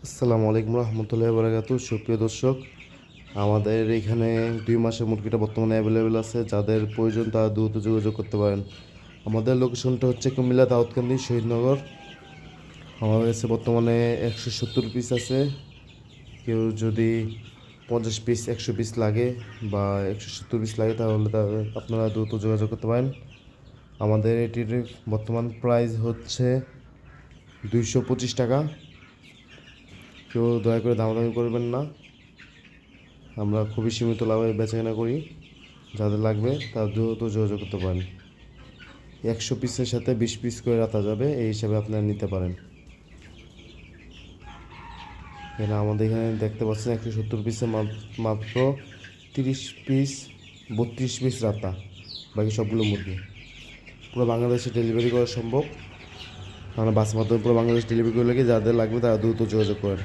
আসসালামু আলাইকুম রহমতুল্লাহি বারাকাতু। সুপ্রিয় দর্শক, আমাদের এখানে 2 মাসের মুরগিটা বর্তমানে অ্যাভেলেবেল আছে। যাদের প্রয়োজন তারা দ্রুত যোগাযোগ করতে পারেন। আমাদের লোকেশনটা হচ্ছে কুমিল্লা দাউদকান্দি শহীদনগর। আমাদের কাছে বর্তমানে 170 পিস আছে। কেউ যদি 50 পিস 100 পিস লাগে বা 170 পিস লাগে তাহলে আপনারা দ্রুত যোগাযোগ করতে পারেন। আমাদের এটির বর্তমান প্রাইস হচ্ছে 225 টাকা। কেউ দয়া করে দামাদামি করবেন না। আমরা খুবই সীমিত লাভে বেচাকেনা করি। যাদের লাগবে তারা দ্রুত যোগাযোগ করতে পারেন। 100 পিসের সাথে 20 পিস করে রাখা যাবে, এই হিসাবে আপনারা নিতে পারেন। এখানে আমাদের এখানে দেখতে পাচ্ছেন 170 পিসে মাত্র 30 পিস 32 পিস রাতা, বাকি সবগুলো মুরগি। পুরো বাংলাদেশে ডেলিভারি করা সম্ভব। আমরা বাসের মাধ্যমে পুরো বাংলাদেশ ডেলিভারি করে লাগি। যাদের লাগবে তারা দ্রুত যোগাযোগ করেন।